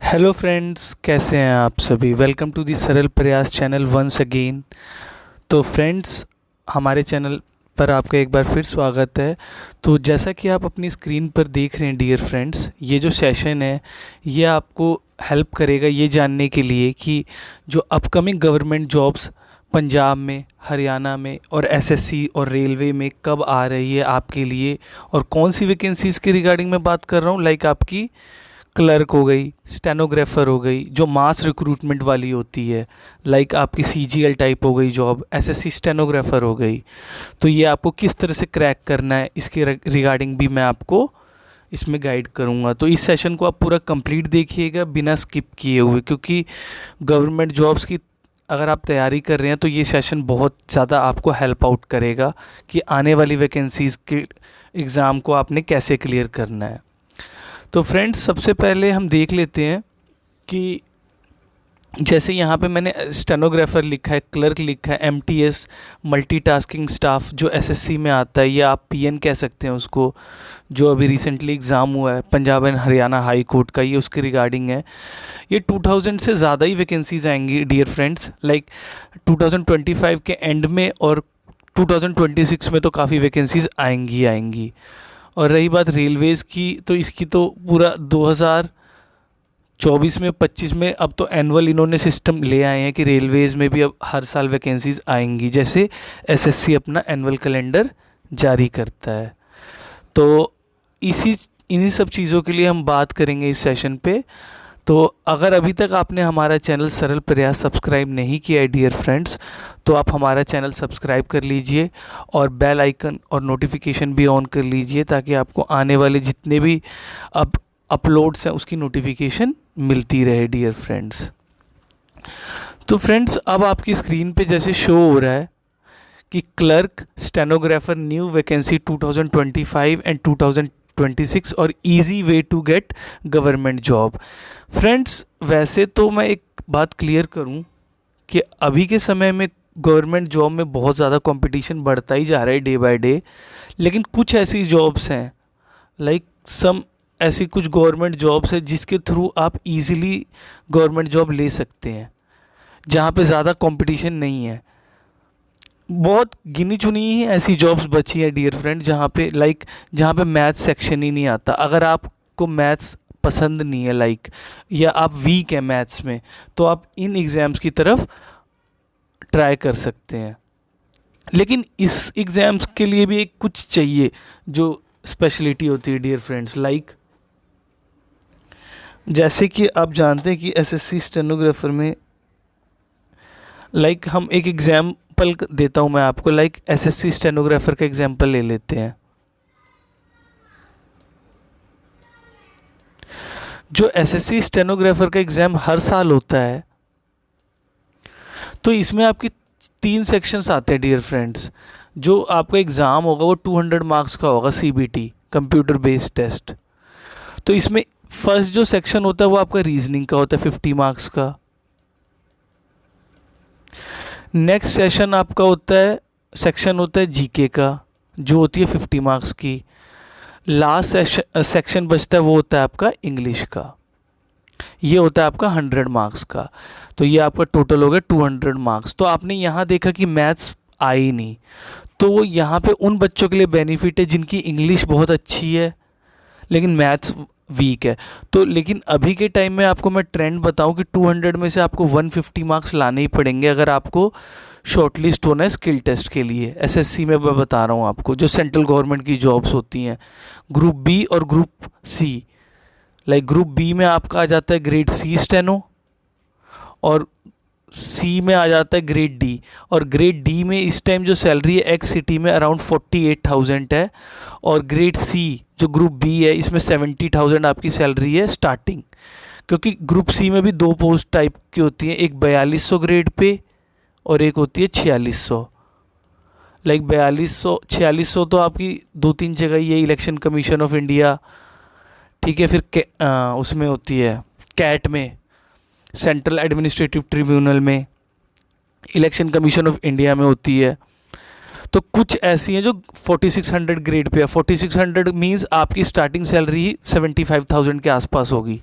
Hello friends, कैसे हैं आप सभी। वेलकम टू दी सरल प्रयास चैनल वंस अगेन। तो फ्रेंड्स, हमारे चैनल पर आपका एक बार फिर स्वागत है। तो जैसा कि आप अपनी स्क्रीन पर देख रहे हैं डियर फ्रेंड्स, ये जो सेशन है ये आपको हेल्प करेगा ये जानने के लिए कि जो अपकमिंग गवर्नमेंट जॉब्स पंजाब में, हरियाणा में और एसएससी और रेलवे में कब आ रही है आपके लिए, और कौन सी वैकेंसीज़ के रिगार्डिंग मैं बात कर रहा हूँ। लाइक आपकी क्लर्क हो गई, स्टेनोग्राफर हो गई, जो मास रिक्रूटमेंट वाली होती है। लाइक आपकी सीजीएल टाइप हो गई जॉब, एसएससी स्टेनोग्राफर हो गई। तो ये आपको किस तरह से क्रैक करना है, इसके रिगार्डिंग भी मैं आपको इसमें गाइड करूँगा। तो इस सेशन को आप पूरा कंप्लीट देखिएगा बिना स्किप किए हुए, क्योंकि गवर्नमेंट जॉब्स की अगर आप तैयारी कर रहे हैं तो ये सेशन बहुत ज़्यादा आपको हेल्प आउट करेगा कि आने वाली वैकेंसीज़ के एग्ज़ाम को आपने कैसे क्लियर करना है। तो फ्रेंड्स, सबसे पहले हम देख लेते हैं कि जैसे यहाँ पे मैंने स्टेनोग्राफर लिखा है, क्लर्क लिखा है, एमटीएस मल्टीटास्किंग स्टाफ जो एसएससी में आता है, या आप पीएन कह सकते हैं उसको, जो अभी रिसेंटली एग्ज़ाम हुआ है Punjab and Haryana high court का, ये उसके रिगार्डिंग है। ये 2000 से ज़्यादा ही वैकेंसीज आएंगी डियर फ्रेंड्स। लाइक 2025 के एंड में और 2026 में तो काफ़ी वैकेंसीज आएंगी। और रही बात रेलवेज़ की, तो इसकी तो पूरा 2024 में 25 में अब तो एनुअल इन्होंने सिस्टम ले आए हैं कि रेलवेज़ में भी अब हर साल वैकेंसीज़ आएंगी, जैसे एसएससी अपना एनुअल कैलेंडर जारी करता है। तो इन्हीं सब चीज़ों के लिए हम बात करेंगे इस सेशन पे। तो अगर अभी तक आपने हमारा चैनल सरल प्रयास सब्सक्राइब नहीं किया है डियर फ्रेंड्स, तो आप हमारा चैनल सब्सक्राइब कर लीजिए और बेल आइकन और नोटिफिकेशन भी ऑन कर लीजिए, ताकि आपको आने वाले जितने भी अब अपलोड्स हैं उसकी नोटिफिकेशन मिलती रहे डियर फ्रेंड्स। तो फ्रेंड्स, अब आपकी स्क्रीन पे जैसे शो हो रहा है कि clerk stenographer new vacancy 2025 and 2026 और easy way to get government job. Friends, वैसे तो मैं एक बात क्लियर करूं कि अभी के समय में गवर्नमेंट जॉब में बहुत ज़्यादा कंपटीशन बढ़ता ही जा रहा है डे बाय डे। लेकिन कुछ ऐसी जॉब्स हैं, लाइक सम ऐसी कुछ गवर्नमेंट जॉब्स है जिसके थ्रू आप इजीली गवर्नमेंट जॉब ले सकते हैं, जहाँ पे ज़्यादा कंपटीशन नहीं है। बहुत गिनी चुनी ही ऐसी जॉब्स बची है डियर फ्रेंड, जहाँ पे मैथ्स सेक्शन ही नहीं आता। अगर आपको मैथ्स पसंद नहीं है या आप वीक हैं मैथ्स में, तो आप इन एग्ज़ाम्स की तरफ ट्राई कर सकते हैं। लेकिन इस एग्ज़ाम्स के लिए भी एक कुछ चाहिए जो स्पेशलिटी होती है डियर फ्रेंड्स। जैसे कि आप जानते हैं कि एसएससी स्टेनोग्राफर में हम एक एग्जाम्पल देता हूं मैं आपको। एसएससी स्टेनोग्राफर का एग्जाम्पल ले लेते हैं। जो एसएससी स्टेनोग्राफर का एग्ज़ाम हर साल होता है, तो इसमें आपकी 3 सेक्शंस आते हैं डियर फ्रेंड्स। जो आपका एग्ज़ाम होगा वो 200 मार्क्स का होगा, सीबीटी कंप्यूटर बेस्ड टेस्ट। तो इसमें फर्स्ट जो सेक्शन होता है वो आपका रीजनिंग का होता है 50 मार्क्स का। नेक्स्ट सेक्शन होता है जीके का, जो होती है 50 मार्क्स की। लास्ट सेक्शन बचता है वो होता है आपका इंग्लिश का, ये होता है आपका 100 मार्क्स का। तो ये आपका टोटल हो गया 200 मार्क्स। तो आपने यहाँ देखा कि मैथ्स आई नहीं, तो यहाँ पे उन बच्चों के लिए बेनिफिट है जिनकी इंग्लिश बहुत अच्छी है लेकिन मैथ्स वीक है। तो लेकिन अभी के टाइम में आपको मैं ट्रेंड बताऊं कि 200 में से आपको 150 मार्क्स लाने ही पड़ेंगे अगर आपको शॉर्टलिस्ट होना है स्किल टेस्ट के लिए। एसएससी में मैं बता रहा हूं आपको, जो सेंट्रल गवर्नमेंट की जॉब्स होती हैं, ग्रुप बी और ग्रुप सी। ग्रुप बी में आपका आ जाता है ग्रेड सी स्टेनो, और सी में आ जाता है ग्रेड डी। और ग्रेड डी में इस टाइम जो सैलरी है एक्स सिटी में अराउंड 48,000 है, और ग्रेड सी जो ग्रुप बी है इसमें 70,000 आपकी सैलरी है स्टार्टिंग। क्योंकि ग्रुप सी में भी 2 पोस्ट टाइप की होती हैं, एक 4200 ग्रेड पे और एक होती है 4600। 4200 4600 तो आपकी 2-3 जगह ये इलेक्शन कमीशन ऑफ इंडिया, ठीक है, फिर उसमें होती है कैट में, सेंट्रल एडमिनिस्ट्रेटिव ट्रिब्यूनल में, इलेक्शन कमीशन ऑफ इंडिया में होती है। तो कुछ ऐसी हैं जो 4600 ग्रेड पे है। 4600 मींस आपकी स्टार्टिंग सैलरी ही 75,000 के आसपास होगी,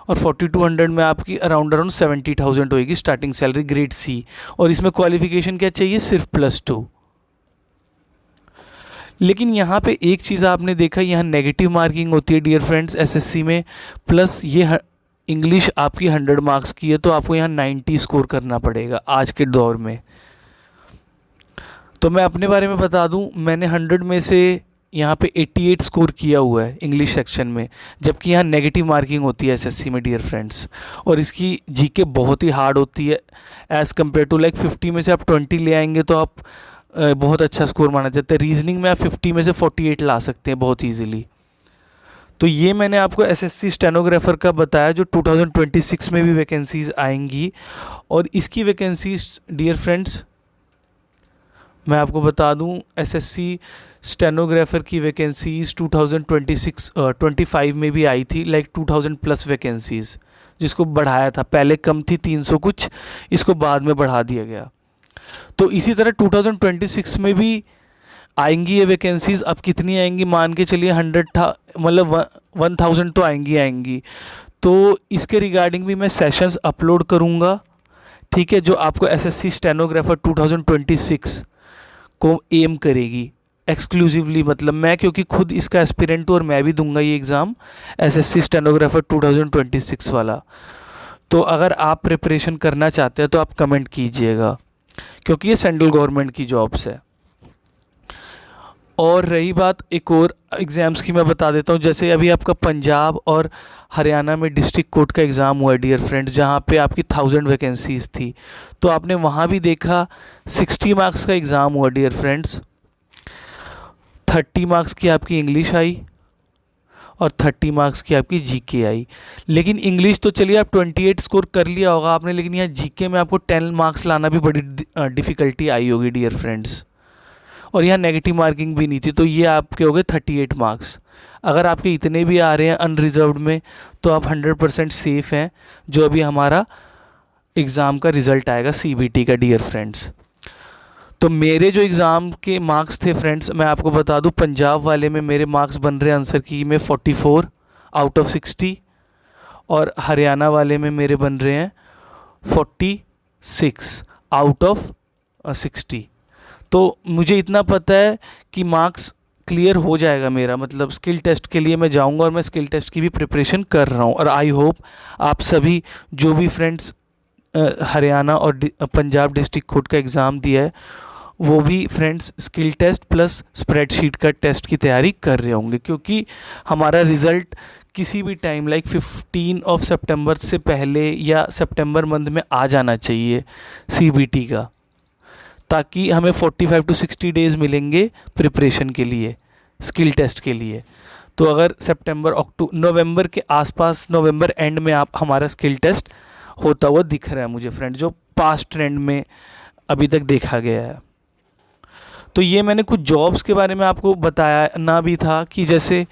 और 4200 में आपकी अराउंड 70,000 होएगी स्टार्टिंग सैलरी ग्रेड सी। और इसमें क्वालिफिकेशन क्या चाहिए, सिर्फ +2। लेकिन यहाँ पे एक चीज़ आपने देखा, यहाँ नेगेटिव मार्किंग होती है डियर फ्रेंड्स एसएससी में, प्लस ये इंग्लिश आपकी 100 मार्क्स की है, तो आपको यहाँ 90 स्कोर करना पड़ेगा आज के दौर में। तो मैं अपने बारे में बता दूं, मैंने 100 में से यहाँ पे 88 स्कोर किया हुआ है इंग्लिश सेक्शन में, जबकि यहाँ नेगेटिव मार्किंग होती है एसएससी में डियर फ्रेंड्स। और इसकी जीके बहुत ही हार्ड होती है एज़ कम्पेयर टू, लाइक 50 में से आप 20 ले आएंगे तो आप बहुत अच्छा स्कोर माना जाता है। रीजनिंग में आप 50 में से 48 ला सकते हैं बहुत ईजिली। तो ये मैंने आपको एसएससी स्टेनोग्राफर का बताया, जो 2026 में भी वैकेंसीज़ आएंगी। और इसकी वैकेंसीज डियर फ्रेंड्स मैं आपको बता दूं, एसएससी स्टेनोग्राफर की वैकेंसीज़ 25 में भी आई थी, लाइक 2000 प्लस वैकेंसीज़, जिसको बढ़ाया था। पहले कम थी 300 कुछ, इसको बाद में बढ़ा दिया गया। तो इसी तरह 2026 में भी आएंगी ये वैकेंसीज़। अब कितनी आएंगी, मान के चलिए 100 था, मतलब 1000 तो आएंगी। तो इसके रिगार्डिंग भी मैं सेशंस अपलोड करूँगा, ठीक है, जो आपको एसएससी स्टेनोग्राफर 2026 को एम करेगी एक्सक्लूसिवली। मतलब मैं क्योंकि खुद इसका एस्पिरेंट हूँ और मैं भी दूंगा ये एग्ज़ाम एसएससी स्टेनोग्राफर 2026 वाला। तो अगर आप प्रिपरेशन करना चाहते हैं तो आप कमेंट कीजिएगा, क्योंकि ये सेंट्रल गवर्नमेंट की जॉब्स है। और रही बात एक और एग्ज़ाम्स की, मैं बता देता हूँ। जैसे अभी आपका पंजाब और हरियाणा में डिस्ट्रिक्ट कोर्ट का एग्ज़ाम हुआ है डियर फ्रेंड्स, जहाँ पे आपकी 1000 वैकेंसीज़ थी। तो आपने वहाँ भी देखा 60 मार्क्स का एग्ज़ाम हुआ डियर फ्रेंड्स। 30 मार्क्स की आपकी इंग्लिश आई और 30 मार्क्स की आपकी जीके आई। लेकिन इंग्लिश तो चलिए आप 28 स्कोर कर लिया होगा आपने, लेकिन यहाँ जीके में आपको 10 मार्क्स लाना भी बड़ी डिफ़िकल्टी आई होगी डियर फ्रेंड्स। और यहाँ नेगेटिव मार्किंग भी नहीं थी, तो ये आपके हो गए 38 मार्क्स। अगर आपके इतने भी आ रहे हैं अनरिजर्व्ड में तो आप 100% सेफ़ हैं, जो अभी हमारा एग्ज़ाम का रिज़ल्ट आएगा सीबीटी का डियर फ्रेंड्स। तो मेरे जो एग्ज़ाम के मार्क्स थे फ्रेंड्स, मैं आपको बता दूं, पंजाब वाले में मेरे मार्क्स बन रहे हैं आंसर की में 44 आउट ऑफ 60, और हरियाणा वाले में मेरे बन रहे हैं 46 आउट ऑफ 60। तो मुझे इतना पता है कि मार्क्स क्लियर हो जाएगा मेरा, मतलब स्किल टेस्ट के लिए मैं जाऊंगा और मैं स्किल टेस्ट की भी प्रिपरेशन कर रहा हूं। और आई होप आप सभी जो भी फ्रेंड्स हरियाणा और पंजाब डिस्ट्रिक्ट कोर्ट का एग्ज़ाम दिया है, वो भी friends skill test plus spreadsheet का टेस्ट की तैयारी कर रहे होंगे, क्योंकि हमारा रिज़ल्ट किसी भी टाइम लाइक 15 सितंबर से पहले या सितंबर मंथ में आ जाना चाहिए सीबीटी का, ताकि हमें 45 to 60 डेज़ मिलेंगे प्रिपरेशन के लिए, स्किल टेस्ट के लिए। तो अगर नवंबर के आसपास, नवंबर एंड में आप हमारा स्किल टेस्ट होता हुआ दिख रहा है मुझे फ्रेंड, जो पास्ट ट्रेंड में अभी तक देखा गया है। तो ये मैंने कुछ जॉब्स के बारे में आपको बताया ना भी था, कि जैसे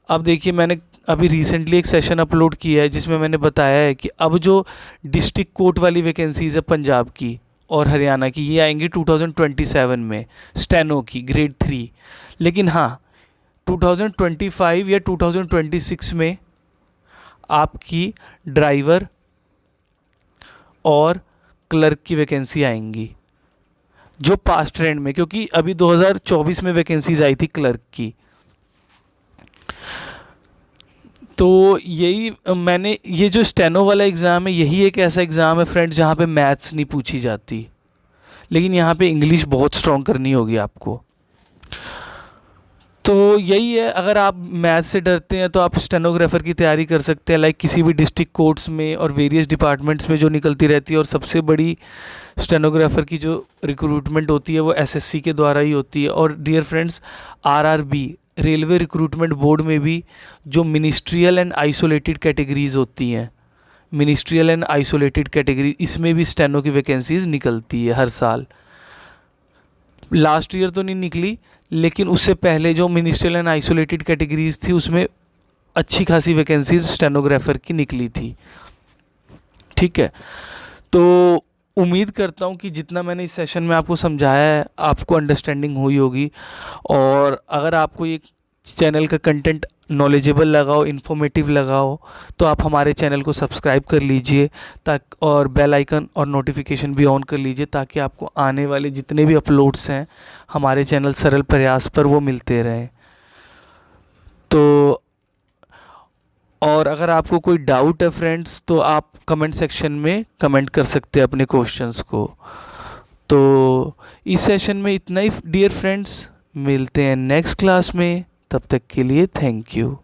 अब देखिए मैंने अभी रिसेंटली एक सेशन अपलोड किया है जिसमें मैंने बताया है कि अब जो डिस्ट्रिक्ट कोर्ट वाली वैकेंसीज़ है पंजाब की और हरियाणा की, ये आएंगी 2027 में स्टेनो की ग्रेड 3। लेकिन हाँ 2025 या 2026 में आपकी ड्राइवर और क्लर्क की वैकेंसी आएंगी, जो पास्ट ट्रेंड में, क्योंकि अभी 2024 में वैकेंसीज आई थी क्लर्क की। तो यही मैंने, ये जो स्टेनो वाला एग्ज़ाम है यही एक ऐसा एग्ज़ाम है फ्रेंड्स जहाँ पे मैथ्स नहीं पूछी जाती, लेकिन यहाँ पे इंग्लिश बहुत स्ट्रॉन्ग करनी होगी आपको। तो यही है, अगर आप मैथ से डरते हैं तो आप स्टेनोग्राफर की तैयारी कर सकते हैं, लाइक किसी भी डिस्ट्रिक्ट कोर्ट्स में और वेरियस डिपार्टमेंट्स में जो निकलती रहती है। और सबसे बड़ी स्टेनोग्राफर की जो रिक्रूटमेंट होती है वो एसएससी के द्वारा ही होती है। और dear friends, RRB railway recruitment board में भी जो मिनिस्ट्रियल एंड आइसोलेटेड कैटेगरीज़ होती हैं, मिनिस्ट्रियल एंड आइसोलेटेड कैटेगरी, इसमें भी स्टेनो की वैकेंसीज़ निकलती है हर साल। लास्ट ईयर तो नहीं निकली, लेकिन उससे पहले जो मिनिस्ट्रियल एंड आइसोलेटेड कैटेगरीज़ थी उसमें अच्छी खासी वैकेंसीज़ स्टेनोग्राफर की निकली थी। ठीक है, तो उम्मीद करता हूँ कि जितना मैंने इस सेशन में आपको समझाया है आपको अंडरस्टैंडिंग हुई होगी। और अगर आपको ये चैनल का कंटेंट नॉलेजेबल लगाओ, इन्फॉर्मेटिव लगाओ, तो आप हमारे चैनल को सब्सक्राइब कर लीजिए ताकि और बेल आइकन और नोटिफिकेशन भी ऑन कर लीजिए ताकि आपको आने वाले जितने भी अपलोड्स हैं हमारे चैनल सरल प्रयास पर वो मिलते रहें। तो और अगर आपको कोई डाउट है फ्रेंड्स तो आप कमेंट सेक्शन में कमेंट कर सकते हैं अपने क्वेश्चंस को। तो इस सेशन में इतना ही डियर फ्रेंड्स, मिलते हैं नेक्स्ट क्लास में, तब तक के लिए थैंक यू।